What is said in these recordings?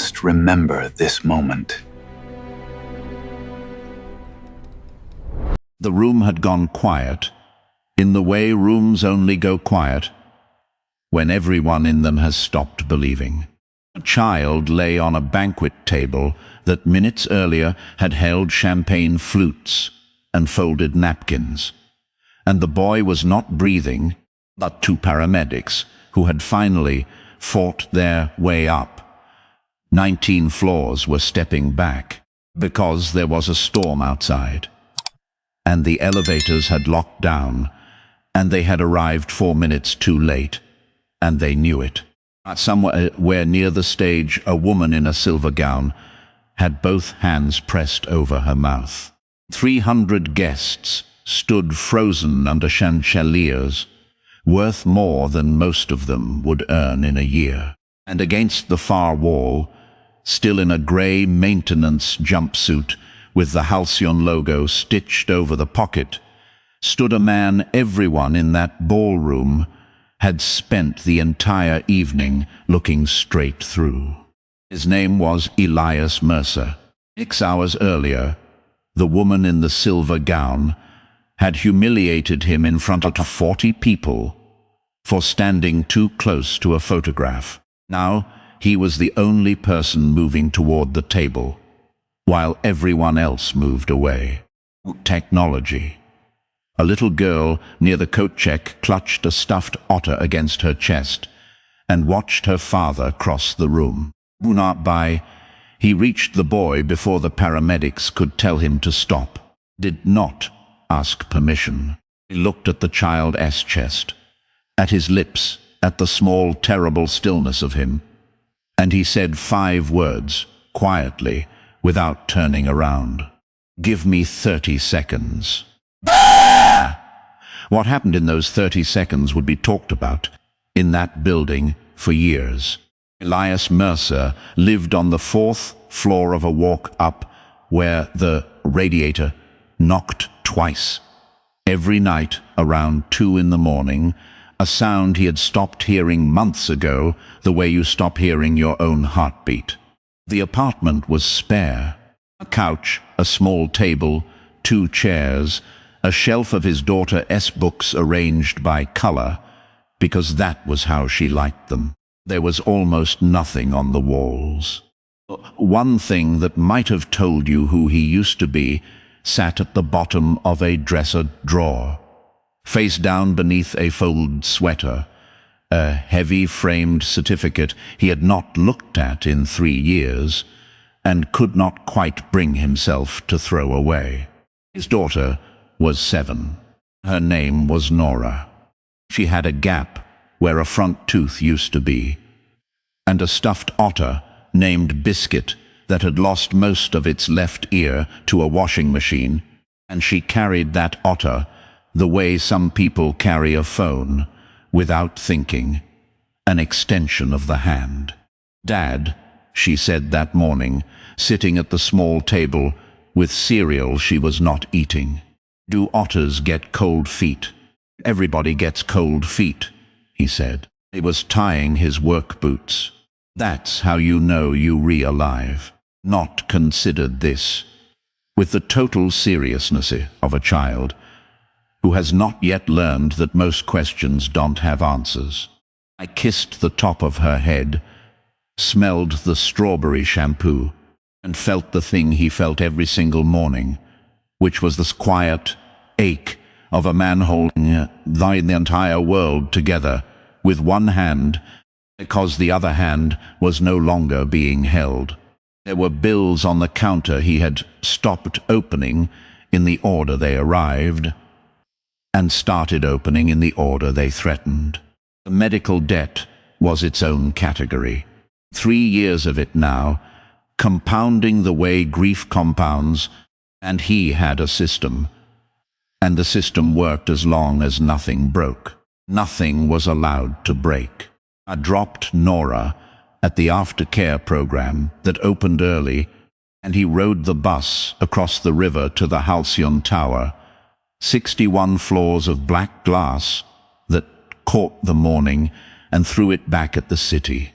must remember this moment. The room had gone quiet, in the way rooms only go quiet when everyone in them has stopped believing. A child lay on a banquet table that minutes earlier had held champagne flutes and folded napkins. And the boy was not breathing, but two paramedics who had finally fought their way up. 19 floors were stepping back because there was a storm outside. And the elevators had locked down, and they had arrived 4 minutes too late, and they knew it. Somewhere near the stage, a woman in a silver gown had both hands pressed over her mouth. 300 guests stood frozen under chandeliers, worth more than most of them would earn in a year. And against the far wall, still in a grey maintenance jumpsuit with the Halcyon logo stitched over the pocket, stood a man everyone in that ballroom had spent the entire evening looking straight through. His name was Elias Mercer. 6 hours earlier, the woman in the silver gown had humiliated him in front of 40 people for standing too close to a photograph. Now he was the only person moving toward the table, while everyone else moved away. Technology. A little girl near the coat check clutched a stuffed otter against her chest and watched her father cross the room. He reached the boy before the paramedics could tell him to stop. Did not ask permission. He looked at the child's chest, at his lips, at the small, terrible stillness of him, and he said 5 words, quietly, without turning around. "Give me 30 seconds. What happened in those 30 seconds would be talked about in that building for years. Elias Mercer lived on the 4th floor of a walk-up where the radiator knocked twice. Every night around 2 in the morning, a sound he had stopped hearing months ago, the way you stop hearing your own heartbeat. The apartment was spare. A couch, a small table, 2 chairs, a shelf of his daughter's books arranged by color, because that was how she liked them. There was almost nothing on the walls. One thing that might have told you who he used to be sat at the bottom of a dresser drawer, face down beneath a folded sweater, a heavy framed certificate he had not looked at in 3 years and could not quite bring himself to throw away. His daughter was 7. Her name was Nora. She had a gap where a front tooth used to be, and a stuffed otter named Biscuit that had lost most of its left ear to a washing machine, and she carried that otter the way some people carry a phone, without thinking, an extension of the hand. "Dad," she said that morning, sitting at the small table with cereal she was not eating, "do otters get cold feet?" "Everybody gets cold feet," he said. He was tying his work boots. "That's how you know you're alive." Not considered this, with the total seriousness of a child who has not yet learned that most questions don't have answers. I kissed the top of her head, smelled the strawberry shampoo, and felt the thing he felt every single morning, which was the quiet ache of a man holding the entire world together with one hand, because the other hand was no longer being held. There were bills on the counter he had stopped opening in the order they arrived, and started opening in the order they threatened. The medical debt was its own category. 3 years of it now, compounding the way grief compounds, and he had a system. And the system worked as long as nothing broke. Nothing was allowed to break. I dropped Nora at the aftercare program that opened early, and he rode the bus across the river to the Halcyon Tower, 61 floors of black glass that caught the morning and threw it back at the city.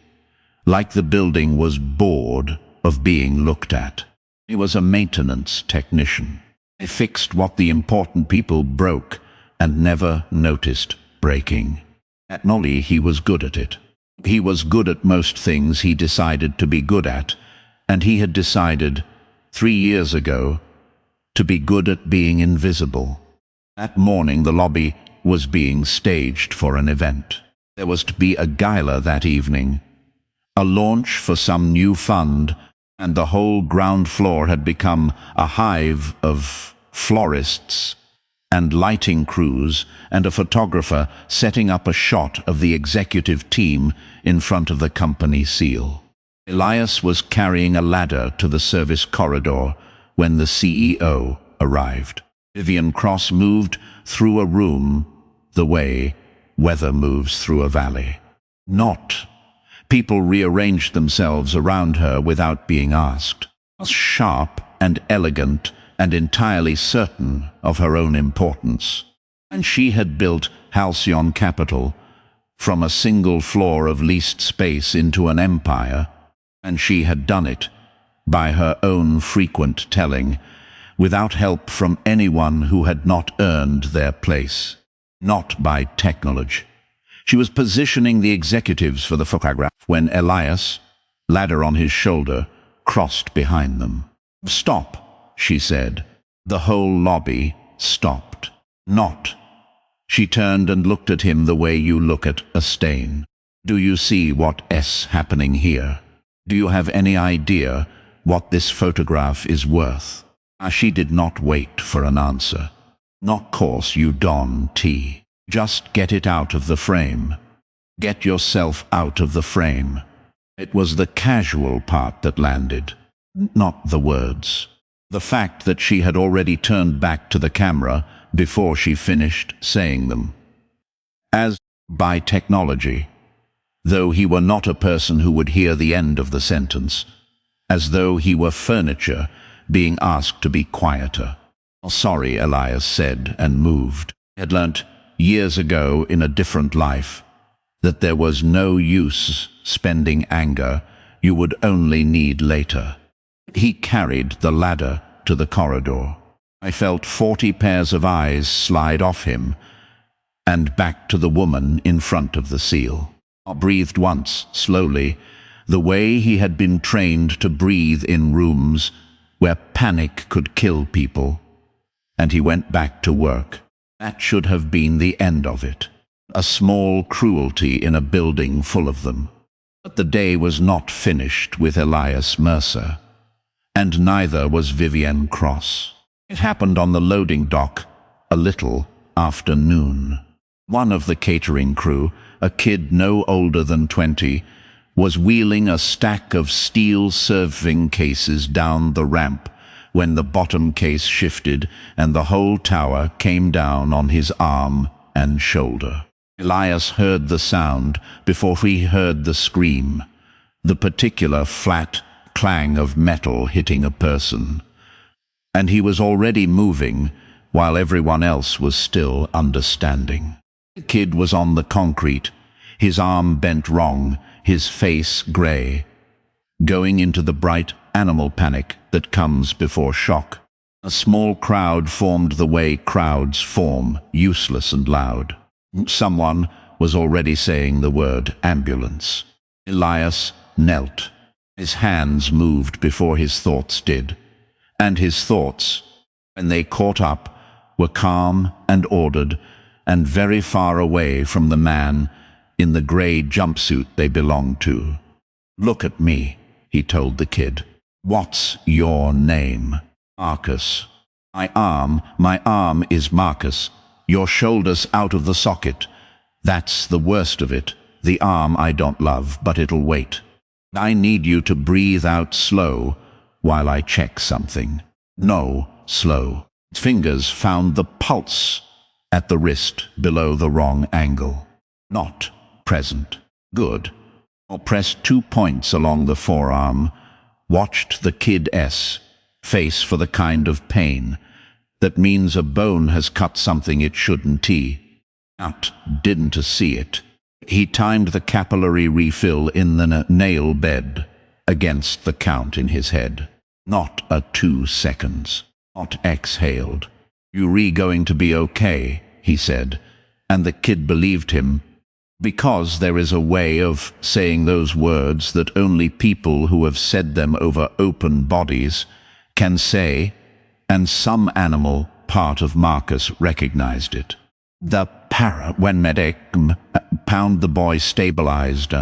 like the building was bored of being looked at. He was a maintenance technician. He fixed what the important people broke and never noticed breaking. At Nolly, he was good at it. He was good at most things he decided to be good at, and he had decided 3 years ago to be good at being invisible. That morning the lobby was being staged for an event. There was to be a gala that evening, a launch for some new fund, and the whole ground floor had become a hive of florists and lighting crews and a photographer setting up a shot of the executive team in front of the company seal. Elias was carrying a ladder to the service corridor when the CEO arrived. Vivian Cross moved through a room the way weather moves through a valley. Not. People rearranged themselves around her without being asked. Sharp and elegant and entirely certain of her own importance. And she had built Halcyon Capital from a single floor of leased space into an empire, and she had done it by her own frequent telling, without help from anyone who had not earned their place. Not by technology. She was positioning the executives for the photograph when Elias, ladder on his shoulder, crossed behind them. "Stop," she said. The whole lobby stopped. Not. She turned and looked at him the way you look at a stain. "Do you see what's happening here? Do you have any idea what this photograph is worth?" She did not wait for an answer. "Not course you don't. Just get it out of the frame. Get yourself out of the frame." It was the casual part that landed, not the words. The fact that she had already turned back to the camera before she finished saying them. As by technology, though he were not a person who would hear the end of the sentence, as though he were furniture being asked to be quieter. "Sorry," Elias said, and moved. He had learnt years ago in a different life that there was no use spending anger you would only need later. He carried the ladder to the corridor. I felt 40 pairs of eyes slide off him and back to the woman in front of the seal. I breathed once, slowly, the way he had been trained to breathe in rooms where panic could kill people, and he went back to work. That should have been the end of it. A small cruelty in a building full of them. But the day was not finished with Elias Mercer, and neither was Vivian Cross. It happened on the loading dock a little after noon. One of the catering crew, a kid no older than 20, was wheeling a stack of steel serving cases down the ramp when the bottom case shifted and the whole tower came down on his arm and shoulder. Elias heard the sound before he heard the scream, the particular flat clang of metal hitting a person. And he was already moving while everyone else was still understanding. The kid was on the concrete, his arm bent wrong, his face grey, going into the bright animal panic that comes before shock. A small crowd formed the way crowds form, useless and loud. Someone was already saying the word ambulance. Elias knelt. His hands moved before his thoughts did. And his thoughts, when they caught up, were calm and ordered and very far away from the man in the grey jumpsuit they belonged to. "Look at me," he told the kid. "What's your name?" "Marcus." My arm is Marcus. Your shoulder's out of the socket. That's the worst of it. The arm I don't love, but it'll wait. I need you to breathe out slow while I check something. No, slow. His fingers found the pulse at the wrist below the wrong angle. Not present. Good. Or pressed 2 points along the forearm, watched the kid's face for the kind of pain that means a bone has cut something it shouldn't. Out, didn't see it. He timed the capillary refill in the nail bed against the count in his head. Not 2 seconds. Not exhaled. "You're going to be okay," he said, and the kid believed him, because there is a way of saying those words that only people who have said them over open bodies can say, and some animal part of Marcus recognized it. The when medic found the boy stabilized,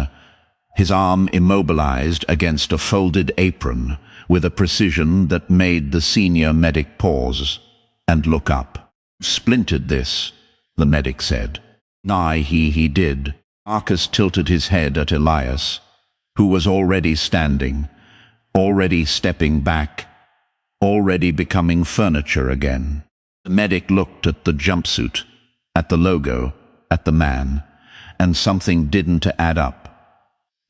his arm immobilized against a folded apron with a precision that made the senior medic pause and look up. "Splintered this," the medic said. "Nigh he did." Marcus tilted his head at Elias, who was already standing, already stepping back, already becoming furniture again. The medic looked at the jumpsuit, at the logo, at the man, and something didn't add up.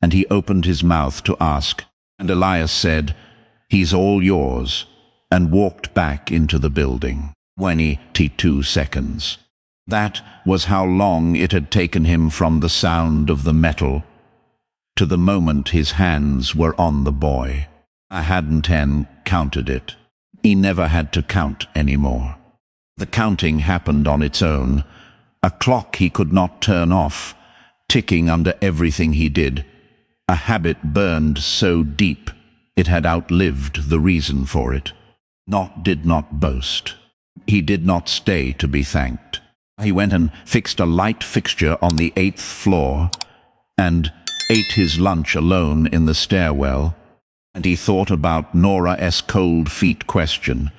And he opened his mouth to ask, and Elias said, "He's all yours," and walked back into the building. 22 seconds. That was how long it had taken him from the sound of the metal to the moment his hands were on the boy. I hadn't counted it. He never had to count anymore. The counting happened on its own, a clock he could not turn off, ticking under everything he did, a habit burned so deep it had outlived the reason for it. Did not boast. He did not stay to be thanked. He went and fixed a light fixture on the 8th floor and ate his lunch alone in the stairwell, and he thought about Nora's cold feet question,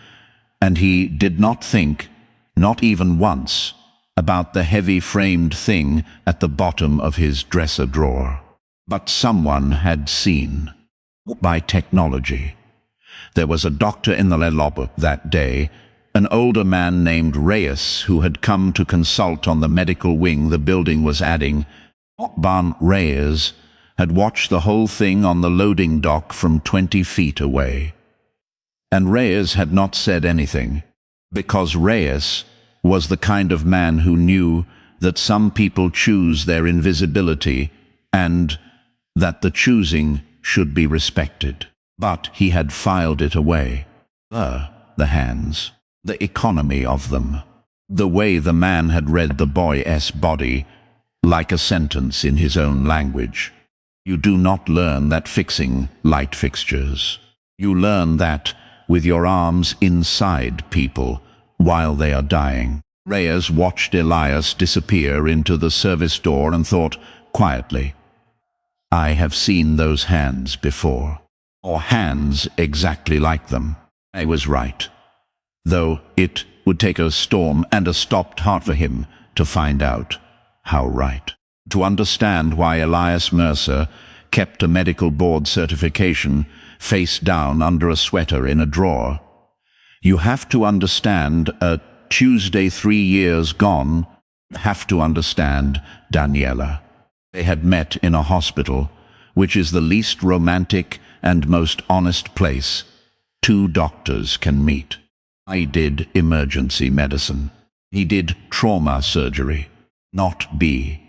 and he did not think, not even once, about the heavy-framed thing at the bottom of his dresser drawer. But someone had seen. By technology. There was a doctor in the lab that day, an older man named Reyes, who had come to consult on the medical wing the building was adding. Reyes had watched the whole thing on the loading dock from 20 feet away. And Reyes had not said anything, because Reyes was the kind of man who knew that some people choose their invisibility and that the choosing should be respected. But he had filed it away. The hands. The economy of them. The way the man had read the boy's body, like a sentence in his own language. You do not learn that fixing light fixtures. You learn that with your arms inside people while they are dying. Reyes watched Elias disappear into the service door and thought quietly, "I have seen those hands before." Or hands exactly like them. I was right. Though it would take a storm and a stopped heart for him to find out how right. To understand why Elias Mercer kept a medical board certification face down under a sweater in a drawer, you have to understand a Tuesday 3 years gone, have to understand Daniela. They had met in a hospital, which is the least romantic and most honest place 2 doctors can meet. I did emergency medicine. He did trauma surgery, not B.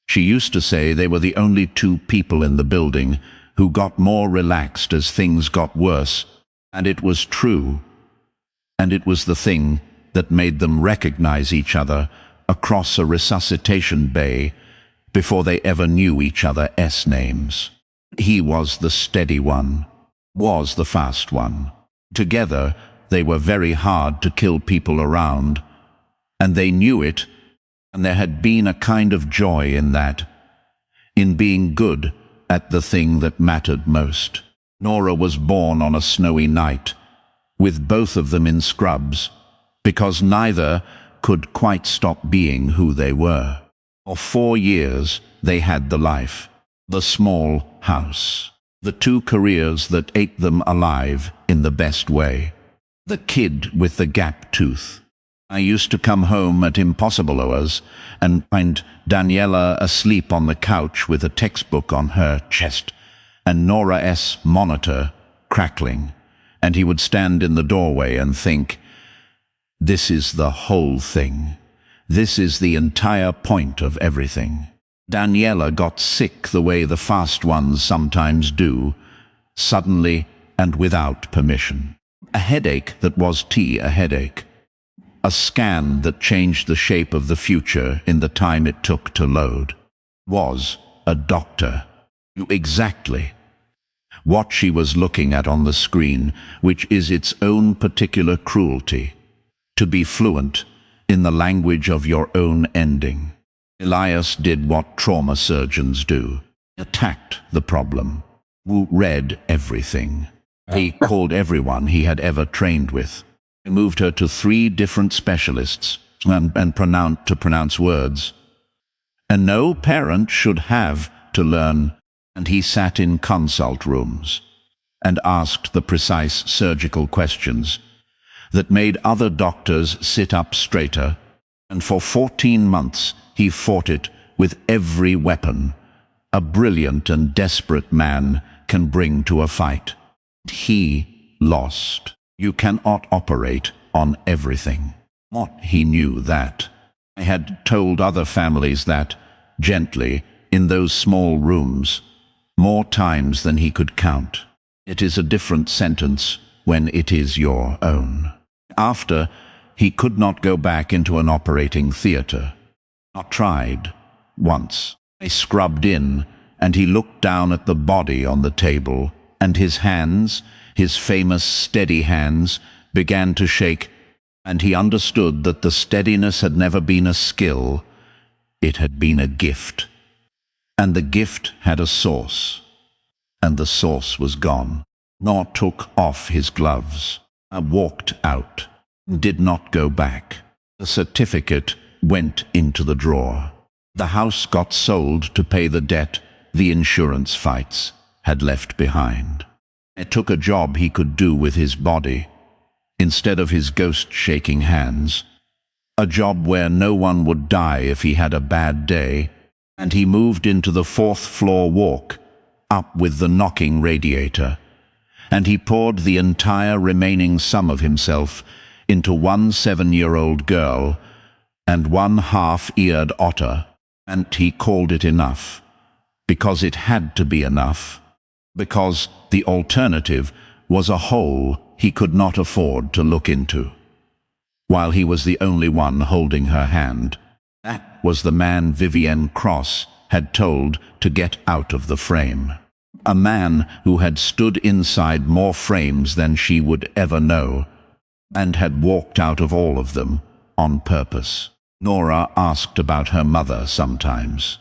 She used to say they were the only 2 people in the building who got more relaxed as things got worse, and it was true. And it was the thing that made them recognize each other across a resuscitation bay before they ever knew each other's names. He was the steady one, was the fast one. Together, they were very hard to kill people around, and they knew it, and there had been a kind of joy in that, in being good at the thing that mattered most. Nora was born on a snowy night, with both of them in scrubs, because neither could quite stop being who they were. For 4 years, they had the life, the small house, the 2 careers that ate them alive in the best way. The kid with the gap tooth. I used to come home at impossible hours and find Daniela asleep on the couch with a textbook on her chest and Nora's monitor crackling, and he would stand in the doorway and think, "This is the whole thing. This is the entire point of everything." Daniela got sick the way the fast ones sometimes do, suddenly and without permission. A headache that was a headache. A scan that changed the shape of the future in the time it took to load. Was a doctor. Knew exactly what she was looking at on the screen, which is its own particular cruelty. To be fluent in the language of your own ending. Elias did what trauma surgeons do. Attacked the problem. Who read everything. He called everyone he had ever trained with. He moved her to 3 different specialists and pronounce words. And no parent should have to learn. And he sat in consult rooms and asked the precise surgical questions that made other doctors sit up straighter. And for 14 months he fought it with every weapon a brilliant and desperate man can bring to a fight. He lost. You cannot operate on everything. He knew that. I had told other families that, gently, in those small rooms, more times than he could count. It is a different sentence when it is your own. After, he could not go back into an operating theater. Not tried. Once. I scrubbed in, and he looked down at the body on the table, and his hands, his famous steady hands, began to shake, and he understood that the steadiness had never been a skill, it had been a gift. And the gift had a source, and the source was gone. Nor took off his gloves. I walked out, did not go back. The certificate went into the drawer. The house got sold to pay the debt the insurance fights had left behind. It took a job he could do with his body, instead of his ghost-shaking hands. A job where no one would die if he had a bad day, and he moved into the 4th floor walk, up with the knocking radiator, and he poured the entire remaining sum of himself into one 7-year-old girl and one half-eared otter, and he called it enough, because it had to be enough, because the alternative was a hole he could not afford to look into. While he was the only one holding her hand, that was the man Vivienne Cross had told to get out of the frame. A man who had stood inside more frames than she would ever know, and had walked out of all of them on purpose. Nora asked about her mother sometimes.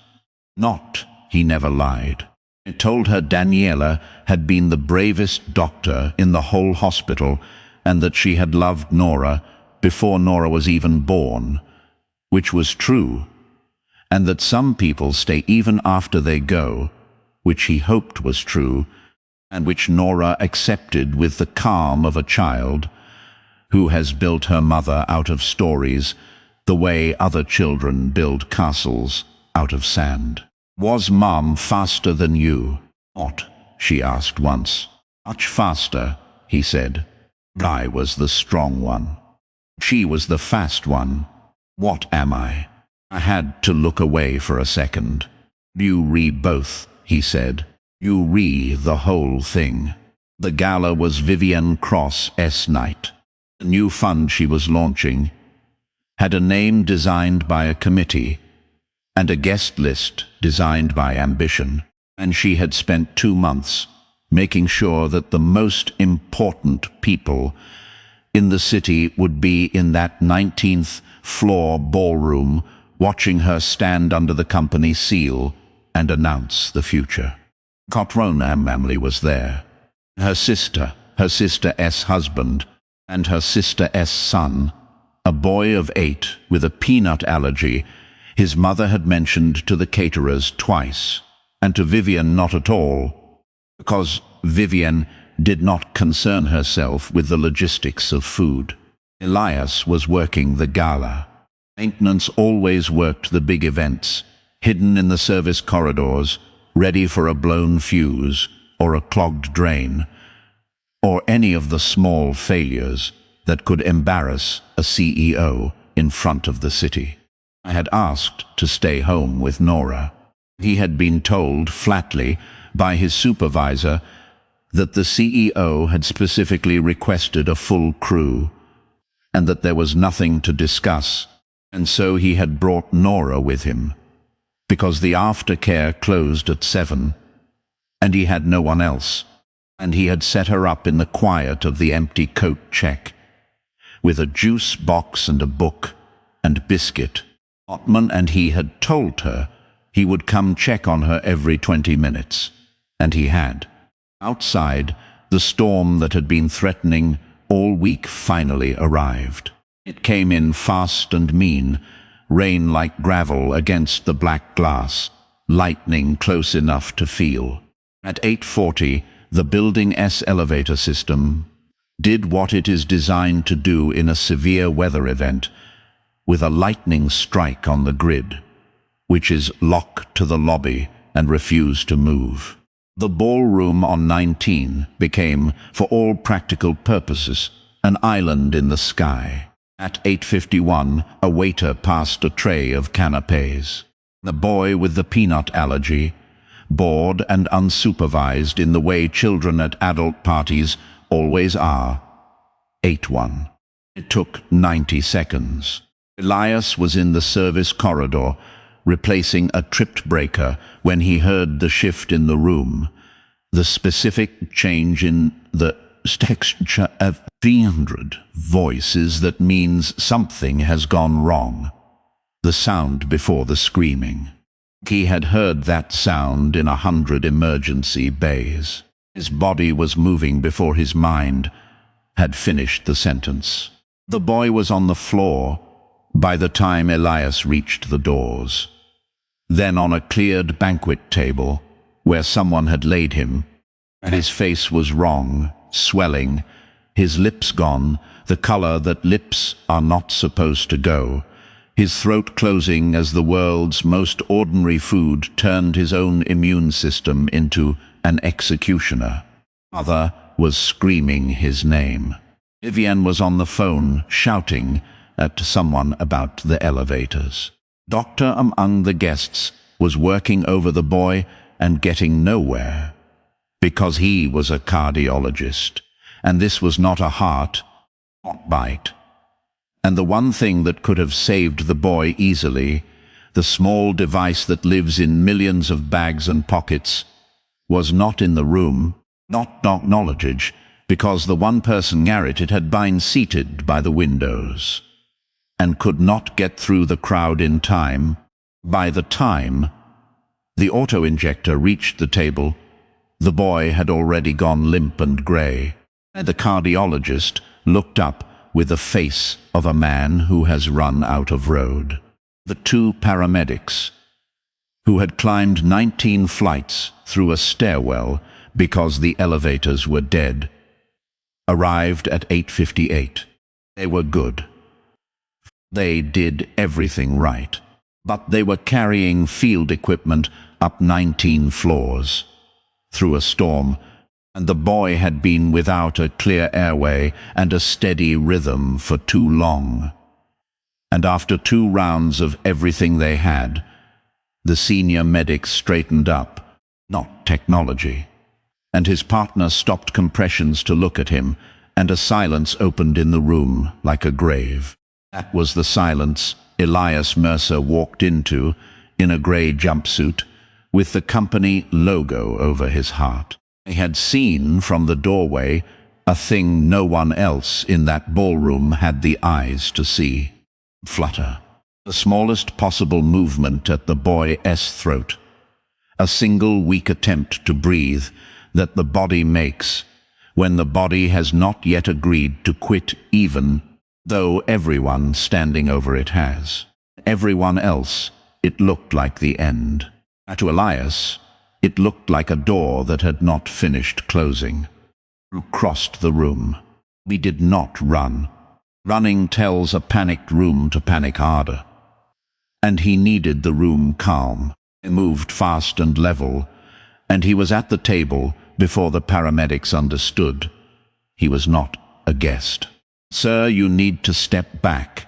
He never lied. He told her Daniela had been the bravest doctor in the whole hospital, and that she had loved Nora before Nora was even born, which was true, and that some people stay even after they go, which he hoped was true, and which Nora accepted with the calm of a child who has built her mother out of stories the way other children build castles out of sand. Was Mom faster than you? What? She asked once. Much faster, he said. I was the strong one. She was the fast one. What am I? I had to look away for a second. You read both, he said. You read the whole thing. The gala was Vivienne Cross's night. The new fund she was launching had a name designed by a committee and a guest list designed by ambition, and she had spent 2 months making sure that the most important people in the city would be in that 19th floor ballroom watching her stand under the company seal and announce the future. Cotrona family was there. Her sister's husband, and her sister's son, a boy of 8 with a peanut allergy, his mother had mentioned to the caterers twice, and to Vivienne not at all, because Vivienne did not concern herself with the logistics of food. Elias was working the gala. Maintenance always worked the big events, hidden in the service corridors, ready for a blown fuse or a clogged drain, or any of the small failures that could embarrass a CEO in front of the city. I had asked to stay home with Nora. He had been told flatly by his supervisor that the CEO had specifically requested a full crew, and that there was nothing to discuss, and so he had brought Nora with him, because the aftercare closed at 7, and he had no one else, and he had set her up in the quiet of the empty coat check, with a juice box and a book and biscuit. Ottman and he had told her he would come check on her every 20 minutes, and he had. Outside, the storm that had been threatening all week finally arrived. It came in fast and mean, rain like gravel against the black glass, lightning close enough to feel. At 8:40, the Building S elevator system did what it is designed to do in a severe weather event, with a lightning strike on the grid, which is locked to the lobby and refused to move. The ballroom on 19 became, for all practical purposes, an island in the sky. At 8:51, a waiter passed a tray of canapés. The boy with the peanut allergy, bored and unsupervised in the way children at adult parties always are, ate one. It took 90 seconds. Elias was in the service corridor, replacing a tripped breaker, when he heard the shift in the room, the specific change in the texture of 300 voices that means something has gone wrong. The sound before the screaming. He had heard that sound in 100 emergency bays. His body was moving before his mind had finished the sentence. The boy was on the floor by the time Elias reached the doors. Then on a cleared banquet table, where someone had laid him, and his face was wrong, swelling, his lips gone, the color that lips are not supposed to go, his throat closing as the world's most ordinary food turned his own immune system into an executioner. Mother was screaming his name. Vivian was on the phone, shouting at someone about the elevators. Doctor among the guests was working over the boy and getting nowhere, because he was a cardiologist, and this was not a heart bite. And the one thing that could have saved the boy easily, the small device that lives in millions of bags and pockets, was not in the room, not knowledge, because the one person Garrett it had been seated by the windows, and could not get through the crowd in time. By the time the auto-injector reached the table, the boy had already gone limp and grey. The cardiologist looked up with the face of a man who has run out of road. The two paramedics, who had climbed 19 flights through a stairwell because the elevators were dead, arrived at 8:58. They were good. They did everything right. But they were carrying field equipment up 19 floors through a storm, and the boy had been without a clear airway and a steady rhythm for too long. And after 2 rounds of everything they had, the senior medic straightened up, not technology, and his partner stopped compressions to look at him, and a silence opened in the room like a grave. That was the silence Elias Mercer walked into, in a grey jumpsuit, with the company logo over his heart. He had seen from the doorway a thing no one else in that ballroom had the eyes to see. Flutter. The smallest possible movement at the boy's throat. A single weak attempt to breathe that the body makes when the body has not yet agreed to quit, even though everyone standing over it has. Everyone else, it looked like the end. To Elias, it looked like a door that had not finished closing. We crossed the room. We did not run. Running tells a panicked room to panic harder. And he needed the room calm. He moved fast and level, and he was at the table before the paramedics understood. He was not a guest. "Sir, you need to step back,"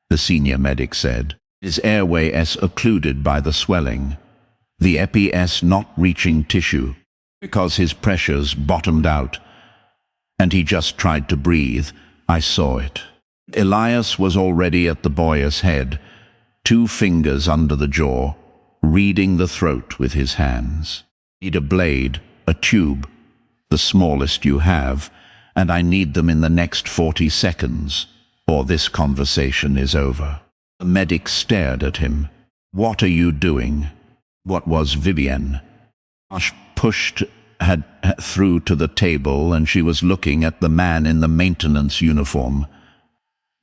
the senior medic said, his airway occluded by the swelling. the EPS not reaching tissue, because his pressures bottomed out, and he just tried to breathe. I saw it. Elias was already at the boy's head, 2 fingers under the jaw, reading the throat with his hands. Need a blade, a tube, the smallest you have, and I need them in the next 40 seconds, or this conversation is over. The medic stared at him. What are you doing? What was Vivienne? Ash pushed her through to the table, and she was looking at the man in the maintenance uniform,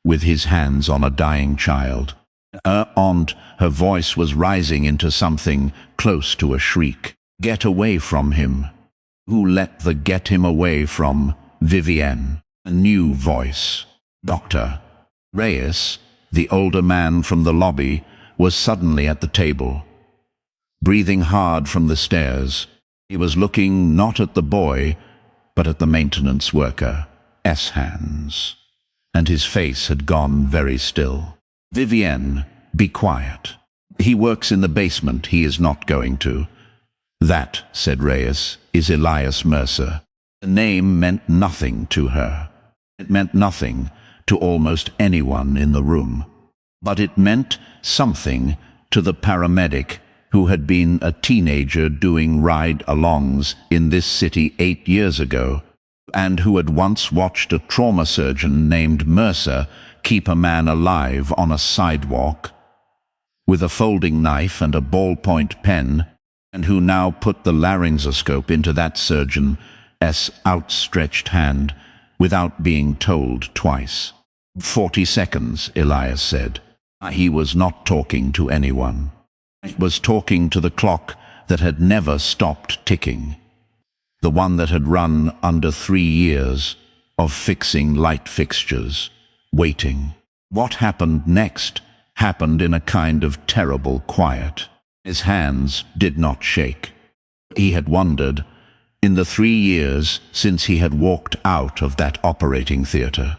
with his hands on a dying child. Her aunt, her voice was rising into something close to a shriek. Get away from him. Who let the get him away from? Vivienne. A new voice. Doctor. Reyes, the older man from the lobby, was suddenly at the table, breathing hard from the stairs. He was looking not at the boy, but at the maintenance worker, S-Hands, and his face had gone very still. Vivienne, be quiet. He works in the basement, he is not going to. That, said Reyes, is Elias Mercer. The name meant nothing to her. It meant nothing to almost anyone in the room. But it meant something to the paramedic who had been a teenager doing ride-alongs in this city 8 years ago, and who had once watched a trauma surgeon named Mercer keep a man alive on a sidewalk with a folding knife and a ballpoint pen, and who now put the laryngoscope into that surgeon's outstretched hand without being told twice. 40 seconds, Elias said. He was not talking to anyone. He was talking to the clock that had never stopped ticking, the one that had run under 3 years of fixing light fixtures, waiting. What happened next happened in a kind of terrible quiet. His hands did not shake. He had wondered, in the 3 years since he had walked out of that operating theatre,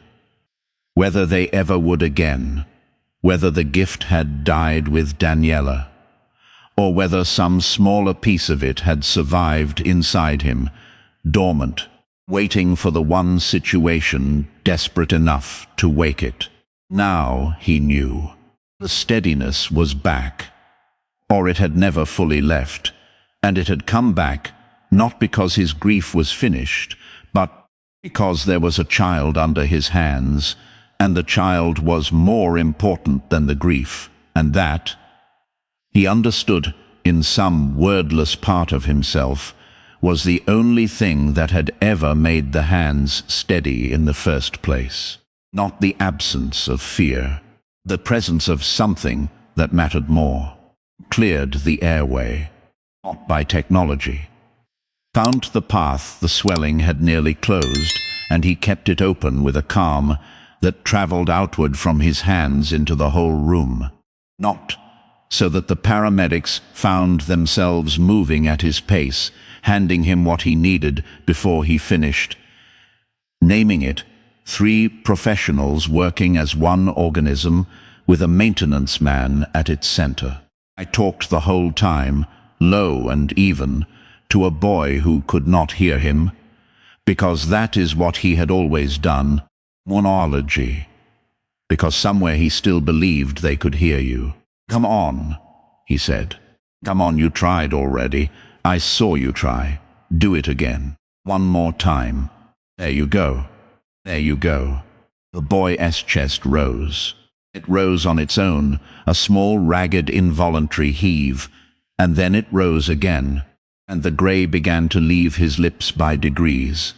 whether they ever would again, whether the gift had died with Daniela, or whether some smaller piece of it had survived inside him, dormant, waiting for the one situation desperate enough to wake it. Now he knew. The steadiness was back, or it had never fully left, and it had come back not because his grief was finished, but because there was a child under his hands, and the child was more important than the grief, and that, he understood in some wordless part of himself, was the only thing that had ever made the hands steady in the first place. Not the absence of fear, the presence of something that mattered more, cleared the airway, not by technology. Found the path the swelling had nearly closed, and he kept it open with a calm that travelled outward from his hands into the whole room. Not so that the paramedics found themselves moving at his pace, handing him what he needed before he finished. Naming it, 3 professionals working as one organism with a maintenance man at its center. I talked the whole time, low and even, to a boy who could not hear him, because that is what he had always done, monology, because somewhere he still believed they could hear you. Come on, he said. Come on, you tried already. I saw you try. Do it again. One more time. There you go. There you go. The boy's chest rose. It rose on its own, a small, ragged, involuntary heave, and then it rose again, and the grey began to leave his lips by degrees.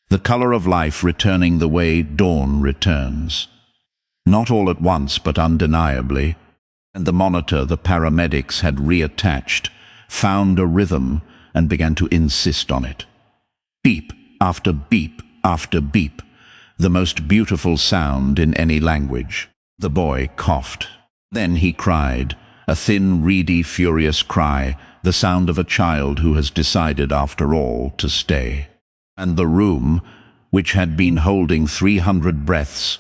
The colour of life returning the way dawn returns. Not all at once, but undeniably. And the monitor the paramedics had reattached found a rhythm and began to insist on it. Beep after beep after beep, the most beautiful sound in any language. The boy coughed. Then he cried, a thin, reedy, furious cry, the sound of a child who has decided after all to stay. And the room, which had been holding 300 breaths,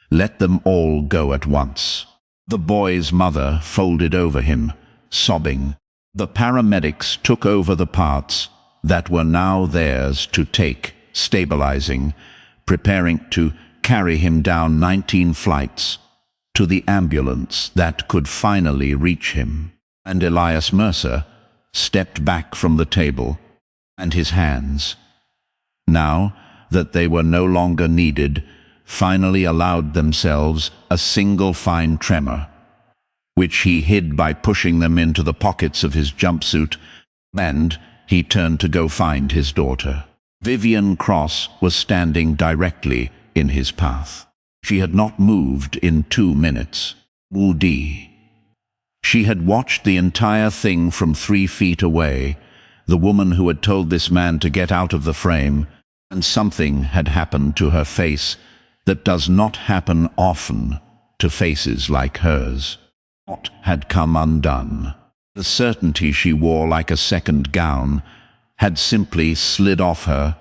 let them all go at once. The boy's mother folded over him, sobbing. The paramedics took over the parts that were now theirs to take, stabilizing, preparing to carry him down 19 flights to the ambulance that could finally reach him. And Elias Mercer stepped back from the table, and his hands, now that they were no longer needed, finally allowed themselves a single fine tremor, which he hid by pushing them into the pockets of his jumpsuit, and he turned to go find his daughter. Vivian Cross was standing directly in his path. She had not moved in 2 minutes. Woody. She had watched the entire thing from 3 feet away, the woman who had told this man to get out of the frame, and something had happened to her face that does not happen often to faces like hers. What had come undone? The certainty she wore like a second gown had simply slid off her.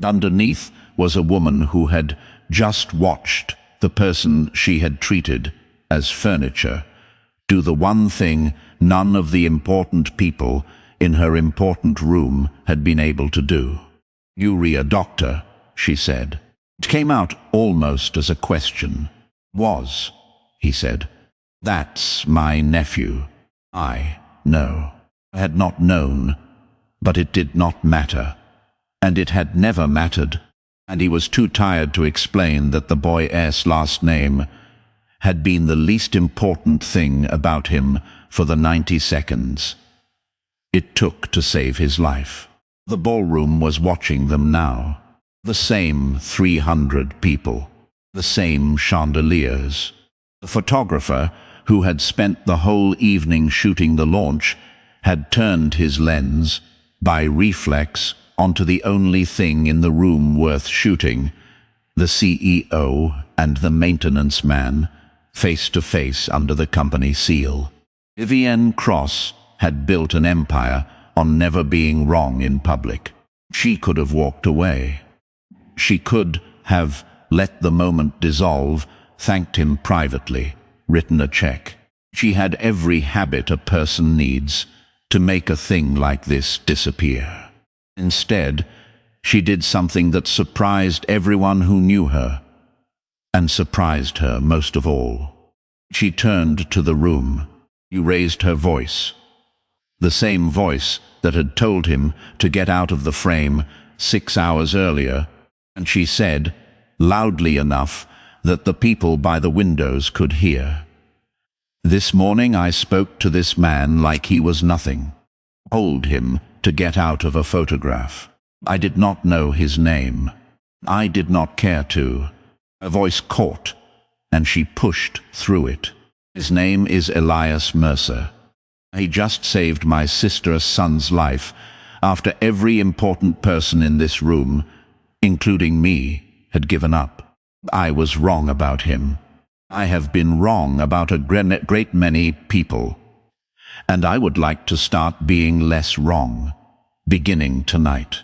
Underneath was a woman who had just watched the person she had treated as furniture do the one thing none of the important people in her important room had been able to do. "You're a doctor," she said. It came out almost as a question. "Was," he said. "That's my nephew." I know. I had not known, but it did not matter. And it had never mattered, and he was too tired to explain that the boy's last name had been the least important thing about him for the 90 seconds it took to save his life. The ballroom was watching them now. The same 300 people. The same chandeliers. The photographer, who had spent the whole evening shooting the launch, had turned his lens, by reflex, onto the only thing in the room worth shooting, the CEO and the maintenance man, face to face under the company seal. Vivian Cross had built an empire on never being wrong in public. She could have walked away. She could have let the moment dissolve, thanked him privately, written a check. She had every habit a person needs to make a thing like this disappear. Instead, she did something that surprised everyone who knew her, and surprised her most of all. She turned to the room. She raised her voice, the same voice that had told him to get out of the frame 6 hours earlier, and she said, loudly enough that the people by the windows could hear, "This morning I spoke to this man like he was nothing. Told him to get out of a photograph. I did not know his name. I did not care to." Her voice caught, and she pushed through it. "His name is Elias Mercer. He just saved my sister's son's life after every important person in this room, including me, had given up. I was wrong about him. I have been wrong about a great many people. And I would like to start being less wrong, beginning tonight,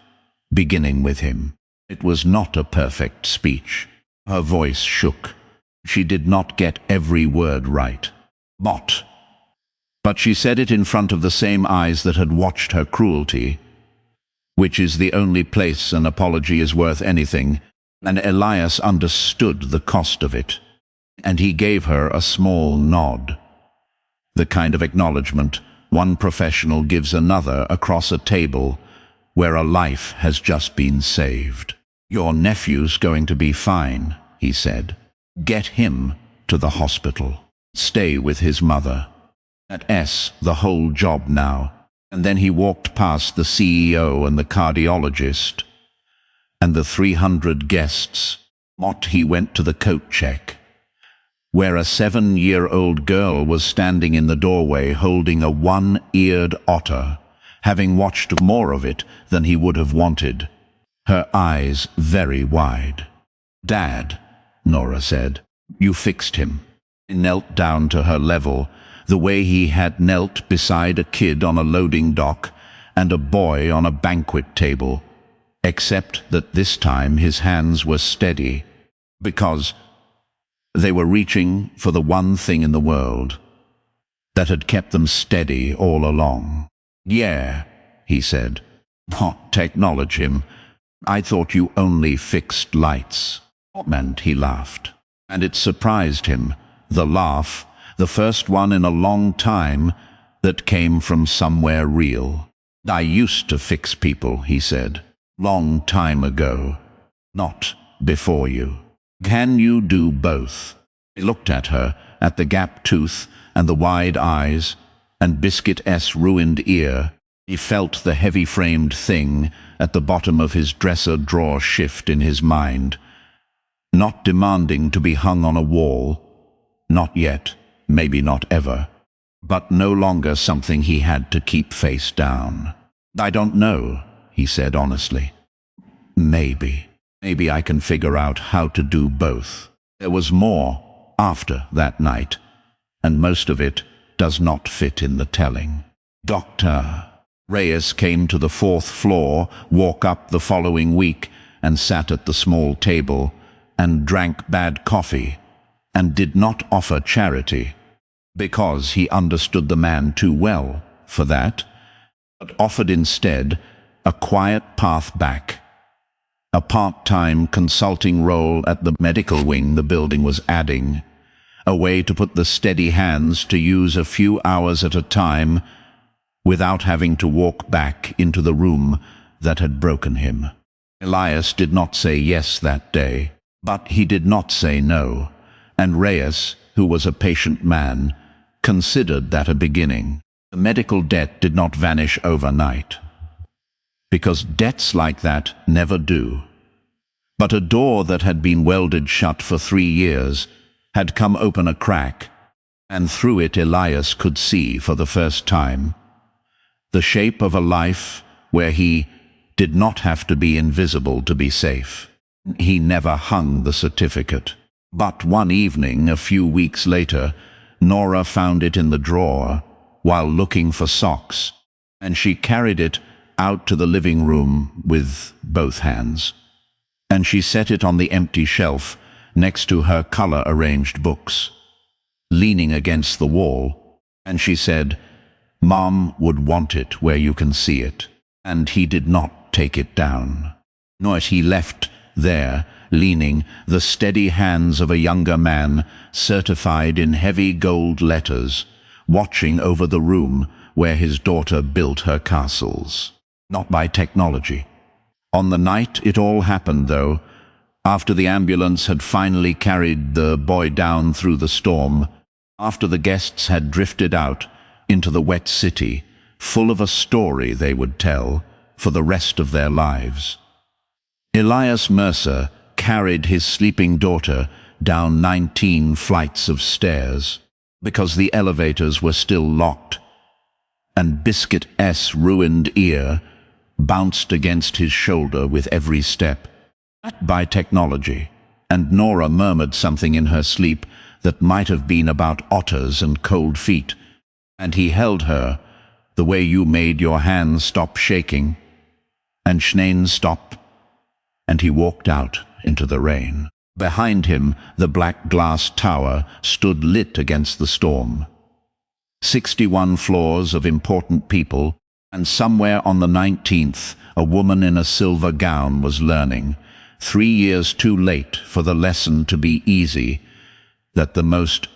beginning with him." It was not a perfect speech. Her voice shook. She did not get every word right. But she said it in front of the same eyes that had watched her cruelty, which is the only place an apology is worth anything, and Elias understood the cost of it, and he gave her a small nod. The kind of acknowledgement one professional gives another across a table where a life has just been saved. "Your nephew's going to be fine," he said. "Get him to the hospital. Stay with his mother. That's the whole job now." And then he walked past the CEO and the cardiologist and the 300 guests. He went to the coat check, where a 7-year-old girl was standing in the doorway holding a one-eared otter, having watched more of it than he would have wanted, her eyes very wide. "Dad," Nora said, "you fixed him." He knelt down to her level, the way he had knelt beside a kid on a loading dock and a boy on a banquet table, except that this time his hands were steady, because they were reaching for the one thing in the world that had kept them steady all along. "Yeah," he said. "What, technology him? I thought you only fixed lights." "What meant?" he laughed. And it surprised him, the laugh, the first one in a long time that came from somewhere real. "I used to fix people," he said. "Long time ago. Not before you. Can you do both?" He looked at her, at the gap tooth and the wide eyes and Biscuit's ruined ear. He felt the heavy-framed thing at the bottom of his dresser drawer shift in his mind. Not demanding to be hung on a wall. Not yet, maybe not ever. But no longer something he had to keep face down. "I don't know," he said honestly. Maybe I can figure out how to do both." There was more after that night, and most of it does not fit in the telling. Dr. Reyes came to the 4th floor, woke up the following week, and sat at the small table, and drank bad coffee, and did not offer charity, because he understood the man too well for that, but offered instead a quiet path back, a part-time consulting role at the medical wing the building was adding, a way to put the steady hands to use a few hours at a time without having to walk back into the room that had broken him. Elias did not say yes that day, but he did not say no, and Reyes, who was a patient man, considered that a beginning. The medical debt did not vanish overnight, because debts like that never do. But a door that had been welded shut for 3 years had come open a crack, and through it Elias could see for the first time the shape of a life where he did not have to be invisible to be safe. He never hung the certificate. But one evening, a few weeks later, Nora found it in the drawer while looking for socks, and she carried it out to the living room with both hands. And she set it on the empty shelf next to her color-arranged books, leaning against the wall, and she said, "Mom would want it where you can see it." And he did not take it down. Nor he left there, leaning, the steady hands of a younger man, certified in heavy gold letters, watching over the room where his daughter built her castles. Not by technology. On the night it all happened, though, after the ambulance had finally carried the boy down through the storm, after the guests had drifted out into the wet city, full of a story they would tell for the rest of their lives. Elias Mercer carried his sleeping daughter down 19 flights of stairs because the elevators were still locked, and Biscuit's ruined ear bounced against his shoulder with every step. Not by technology, and Nora murmured something in her sleep that might have been about otters and cold feet, and he held her, the way you made your hands stop shaking, and Schneen stopped, and he walked out into the rain. Behind him, the black glass tower stood lit against the storm. 61 floors of important people, and somewhere on the 19th, a woman in a silver gown was learning, 3 years too late for the lesson to be easy, that the most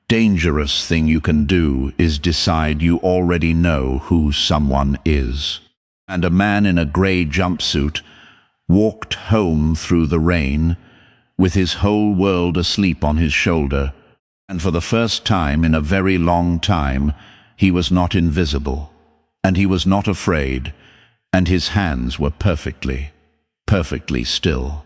dangerous thing you can do is decide you already know who someone is. And a man in a gray jumpsuit walked home through the rain, with his whole world asleep on his shoulder, and for the first time in a very long time, he was not invisible, and he was not afraid, and his hands were perfectly still.